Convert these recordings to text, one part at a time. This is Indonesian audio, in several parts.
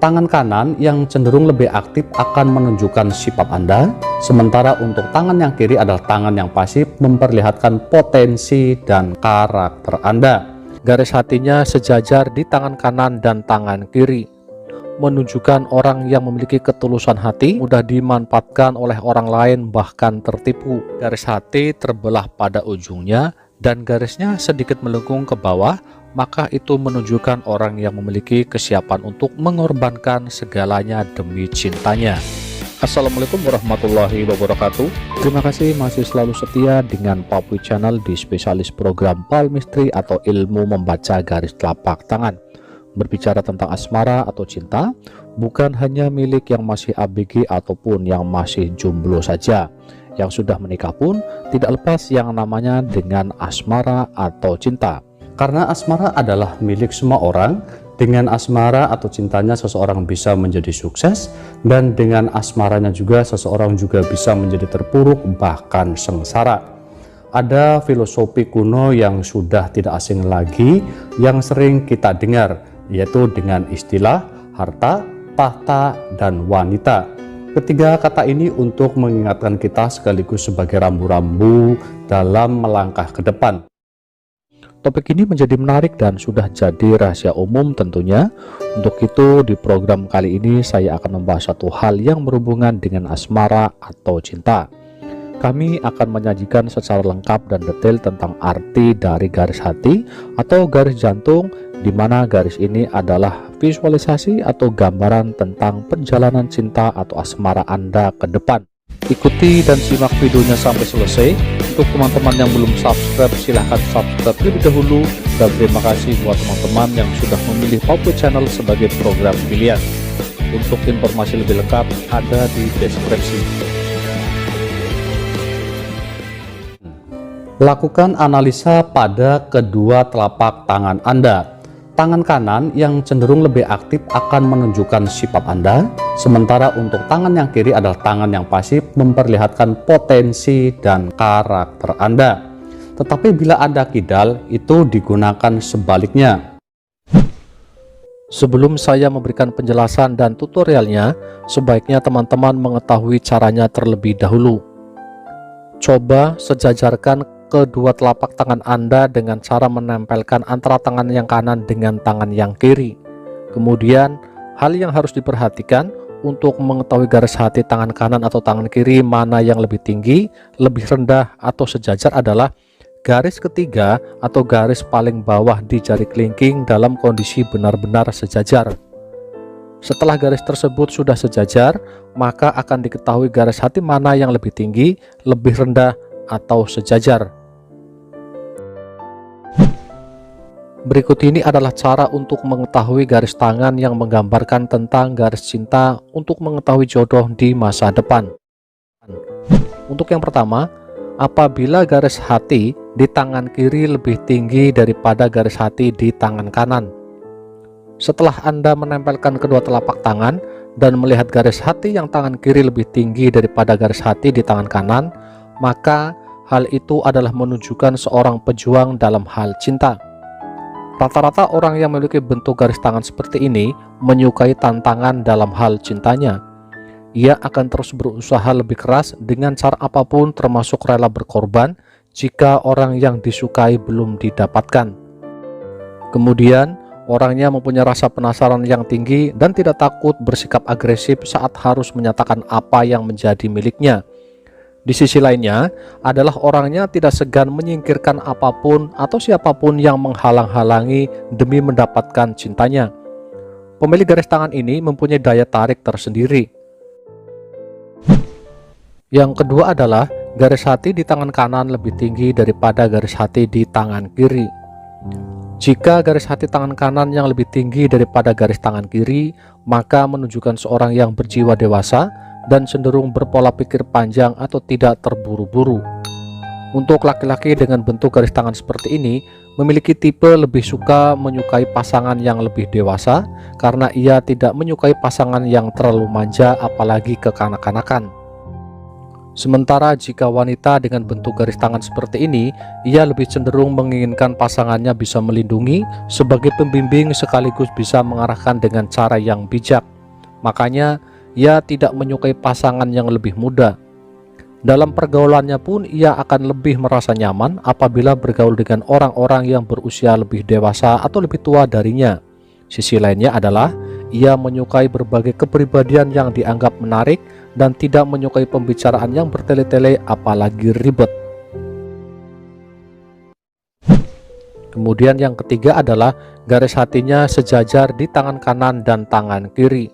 Tangan kanan yang cenderung lebih aktif akan menunjukkan sifat Anda, sementara untuk tangan yang kiri adalah tangan yang pasif memperlihatkan potensi dan karakter Anda. Garis hatinya sejajar di tangan kanan dan tangan kiri, menunjukkan orang yang memiliki ketulusan hati, mudah dimanfaatkan oleh orang lain bahkan tertipu. Garis hati terbelah pada ujungnya dan garisnya sedikit melengkung ke bawah, maka itu menunjukkan orang yang memiliki kesiapan untuk mengorbankan segalanya demi cintanya. Assalamualaikum warahmatullahi wabarakatuh. Terima kasih masih selalu setia dengan Papui Channel di spesialis program palmistry atau ilmu membaca garis telapak tangan. Berbicara tentang asmara atau cinta bukan hanya milik yang masih ABG ataupun yang masih jomblo saja. Yang sudah menikah pun tidak lepas yang namanya dengan asmara atau cinta. Karena asmara adalah milik semua orang, dengan asmara atau cintanya seseorang bisa menjadi sukses, dan dengan asmaranya juga seseorang juga bisa menjadi terpuruk bahkan sengsara. Ada filosofi kuno yang sudah tidak asing lagi yang sering kita dengar, yaitu dengan istilah harta, tahta, dan wanita. Ketiga kata ini untuk mengingatkan kita sekaligus sebagai rambu-rambu dalam melangkah ke depan. Topik ini menjadi menarik dan sudah jadi rahasia umum tentunya. Untuk itu di program kali ini saya akan membahas satu hal yang berhubungan dengan asmara atau cinta. Kami akan menyajikan secara lengkap dan detail tentang arti dari garis hati atau garis jantung, di mana garis ini adalah visualisasi atau gambaran tentang perjalanan cinta atau asmara Anda ke depan. Ikuti dan simak videonya sampai selesai. Untuk teman-teman yang belum subscribe, silahkan subscribe terlebih dahulu. Dan terima kasih buat teman-teman yang sudah memilih Papui Channel sebagai program pilihan. Untuk informasi lebih lengkap ada di deskripsi. Lakukan analisa pada kedua telapak tangan Anda. Tangan kanan yang cenderung lebih aktif akan menunjukkan sifat Anda, sementara untuk tangan yang kiri adalah tangan yang pasif memperlihatkan potensi dan karakter Anda. Tetapi bila Anda kidal, itu digunakan sebaliknya. Sebelum saya memberikan penjelasan dan tutorialnya, sebaiknya teman-teman mengetahui caranya terlebih dahulu. Coba sejajarkan kedua telapak tangan Anda dengan cara menempelkan antara tangan yang kanan dengan tangan yang kiri. Kemudian, hal yang harus diperhatikan untuk mengetahui garis hati tangan kanan atau tangan kiri mana yang lebih tinggi, lebih rendah, atau sejajar adalah garis ketiga atau garis paling bawah di jari kelingking dalam kondisi benar-benar sejajar. Setelah garis tersebut sudah sejajar, maka akan diketahui garis hati mana yang lebih tinggi, lebih rendah, atau sejajar. Berikut ini adalah cara untuk mengetahui garis tangan yang menggambarkan tentang garis cinta untuk mengetahui jodoh di masa depan. Untuk yang pertama, apabila garis hati di tangan kiri lebih tinggi daripada garis hati di tangan kanan. Setelah Anda menempelkan kedua telapak tangan dan melihat garis hati yang tangan kiri lebih tinggi daripada garis hati di tangan kanan, maka hal itu adalah menunjukkan seorang pejuang dalam hal cinta. Rata-rata orang yang memiliki bentuk garis tangan seperti ini menyukai tantangan dalam hal cintanya. Ia akan terus berusaha lebih keras dengan cara apapun, termasuk rela berkorban jika orang yang disukai belum didapatkan. Kemudian, orangnya mempunyai rasa penasaran yang tinggi dan tidak takut bersikap agresif saat harus menyatakan apa yang menjadi miliknya. Di sisi lainnya adalah orangnya tidak segan menyingkirkan apapun atau siapapun yang menghalang-halangi demi mendapatkan cintanya. Pemilik garis tangan ini mempunyai daya tarik tersendiri. Yang kedua adalah garis hati di tangan kanan lebih tinggi daripada garis hati di tangan kiri. Jika garis hati tangan kanan yang lebih tinggi daripada garis tangan kiri, maka menunjukkan seorang yang berjiwa dewasa dan cenderung berpola pikir panjang atau tidak terburu-buru. Untuk laki-laki dengan bentuk garis tangan seperti ini memiliki tipe lebih suka menyukai pasangan yang lebih dewasa karena ia tidak menyukai pasangan yang terlalu manja apalagi kekanak-kanakan. Sementara jika wanita dengan bentuk garis tangan seperti ini, ia lebih cenderung menginginkan pasangannya bisa melindungi sebagai pembimbing sekaligus bisa mengarahkan dengan cara yang bijak. Makanya, ia tidak menyukai pasangan yang lebih muda. Dalam pergaulannya pun ia akan lebih merasa nyaman apabila bergaul dengan orang-orang yang berusia lebih dewasa atau lebih tua darinya. Sisi lainnya adalah ia menyukai berbagai kepribadian yang dianggap menarik dan tidak menyukai pembicaraan yang bertele-tele apalagi ribet. Kemudian yang ketiga adalah garis hatinya sejajar di tangan kanan dan tangan kiri.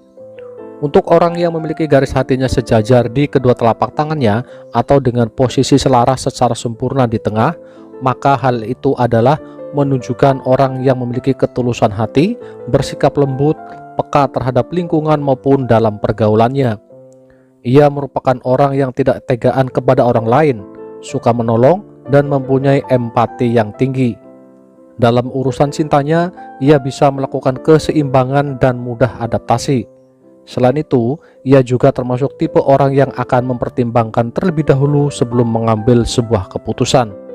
Untuk orang yang memiliki garis hatinya sejajar di kedua telapak tangannya atau dengan posisi selaras secara sempurna di tengah, maka hal itu adalah menunjukkan orang yang memiliki ketulusan hati, bersikap lembut, peka terhadap lingkungan maupun dalam pergaulannya. Ia merupakan orang yang tidak tegaan kepada orang lain, suka menolong, dan mempunyai empati yang tinggi. Dalam urusan cintanya, ia bisa melakukan keseimbangan dan mudah adaptasi. Selain itu, ia juga termasuk tipe orang yang akan mempertimbangkan terlebih dahulu sebelum mengambil sebuah keputusan.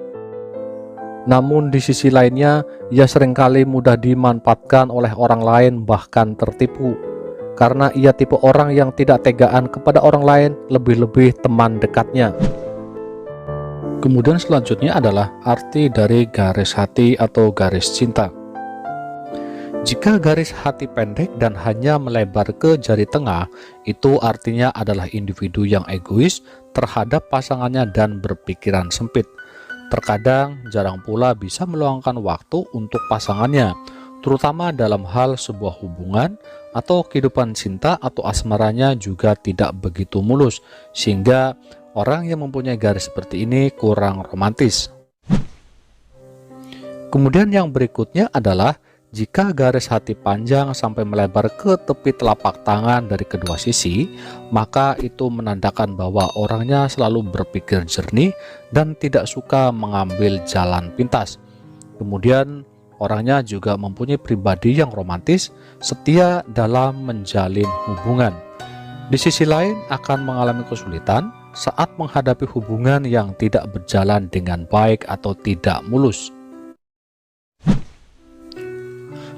Namun di sisi lainnya, ia seringkali mudah dimanfaatkan oleh orang lain bahkan tertipu. Karena ia tipe orang yang tidak tegaan kepada orang lain, lebih-lebih teman dekatnya. Kemudian selanjutnya adalah arti dari garis hati atau garis cinta. Jika garis hati pendek dan hanya melebar ke jari tengah, itu artinya adalah individu yang egois terhadap pasangannya dan berpikiran sempit. Terkadang jarang pula bisa meluangkan waktu untuk pasangannya, terutama dalam hal sebuah hubungan atau kehidupan cinta atau asmaranya juga tidak begitu mulus, sehingga orang yang mempunyai garis seperti ini kurang romantis. Kemudian yang berikutnya adalah jika garis hati panjang sampai melebar ke tepi telapak tangan dari kedua sisi, maka itu menandakan bahwa orangnya selalu berpikir jernih dan tidak suka mengambil jalan pintas. Kemudian orangnya juga mempunyai pribadi yang romantis, setia dalam menjalin hubungan. Di sisi lain akan mengalami kesulitan saat menghadapi hubungan yang tidak berjalan dengan baik atau tidak mulus.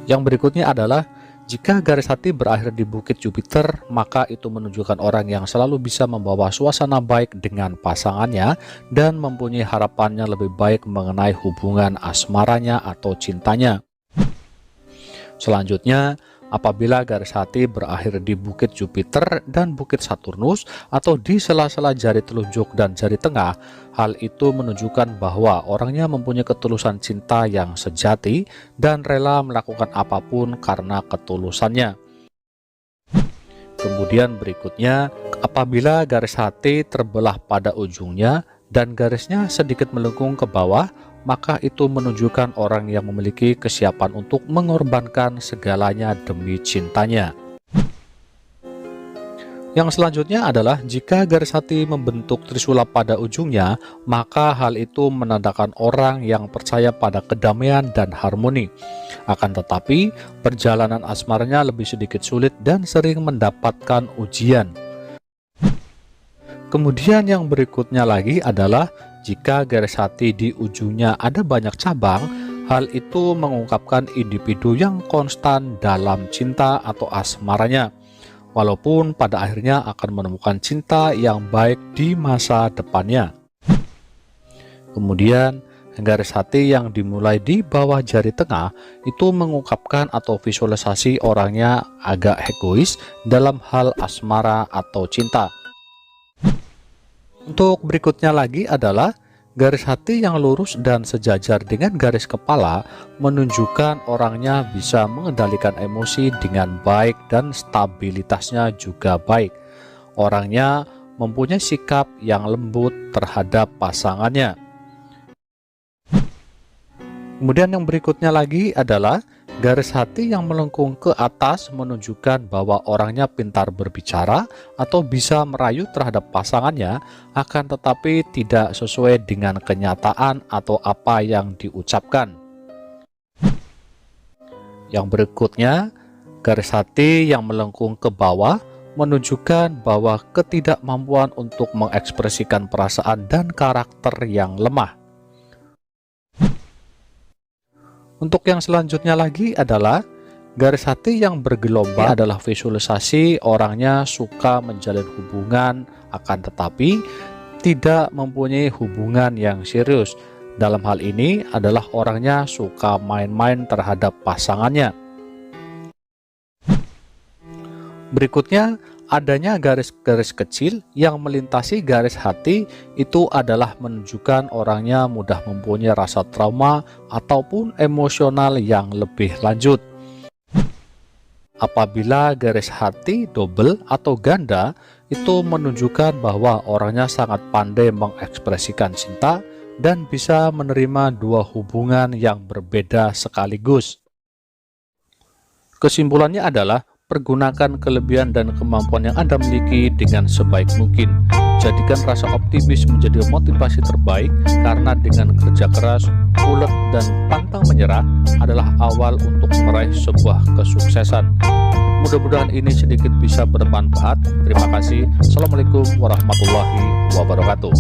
Yang berikutnya adalah jika garis hati berakhir di bukit Jupiter, maka itu menunjukkan orang yang selalu bisa membawa suasana baik dengan pasangannya dan mempunyai harapannya lebih baik mengenai hubungan asmaranya atau cintanya. Selanjutnya, apabila garis hati berakhir di bukit Jupiter dan bukit Saturnus atau di sela-sela jari telunjuk dan jari tengah, hal itu menunjukkan bahwa orangnya mempunyai ketulusan cinta yang sejati dan rela melakukan apapun karena ketulusannya. Kemudian berikutnya, apabila garis hati terbelah pada ujungnya dan garisnya sedikit melengkung ke bawah, maka itu menunjukkan orang yang memiliki kesiapan untuk mengorbankan segalanya demi cintanya. Yang selanjutnya adalah jika garis hati membentuk trisula pada ujungnya, maka hal itu menandakan orang yang percaya pada kedamaian dan harmoni. Akan tetapi, perjalanan asmaranya lebih sedikit sulit dan sering mendapatkan ujian. Kemudian yang berikutnya lagi adalah jika garis hati di ujungnya ada banyak cabang, hal itu mengungkapkan individu yang konstan dalam cinta atau asmaranya, walaupun pada akhirnya akan menemukan cinta yang baik di masa depannya. Kemudian, garis hati yang dimulai di bawah jari tengah itu mengungkapkan atau visualisasi orangnya agak egois dalam hal asmara atau cinta. Untuk berikutnya lagi adalah garis hati yang lurus dan sejajar dengan garis kepala menunjukkan orangnya bisa mengendalikan emosi dengan baik dan stabilitasnya juga baik. Orangnya mempunyai sikap yang lembut terhadap pasangannya. Kemudian yang berikutnya lagi adalah garis hati yang melengkung ke atas menunjukkan bahwa orangnya pintar berbicara atau bisa merayu terhadap pasangannya, akan tetapi tidak sesuai dengan kenyataan atau apa yang diucapkan. Yang berikutnya, garis hati yang melengkung ke bawah menunjukkan bahwa ketidakmampuan untuk mengekspresikan perasaan dan karakter yang lemah. Untuk yang selanjutnya lagi adalah garis hati yang bergelombang adalah visualisasi orangnya suka menjalin hubungan, akan tetapi tidak mempunyai hubungan yang serius. Dalam hal ini adalah orangnya suka main-main terhadap pasangannya. Berikutnya, adanya garis-garis kecil yang melintasi garis hati itu adalah menunjukkan orangnya mudah mempunyai rasa trauma ataupun emosional yang lebih lanjut. Apabila garis hati double atau ganda, itu menunjukkan bahwa orangnya sangat pandai mengekspresikan cinta dan bisa menerima dua hubungan yang berbeda sekaligus. Kesimpulannya adalah pergunakan kelebihan dan kemampuan yang Anda miliki dengan sebaik mungkin. Jadikan rasa optimis menjadi motivasi terbaik, karena dengan kerja keras, ulet, dan pantang menyerah adalah awal untuk meraih sebuah kesuksesan. Mudah-mudahan ini sedikit bisa bermanfaat. Terima kasih. Assalamualaikum warahmatullahi wabarakatuh.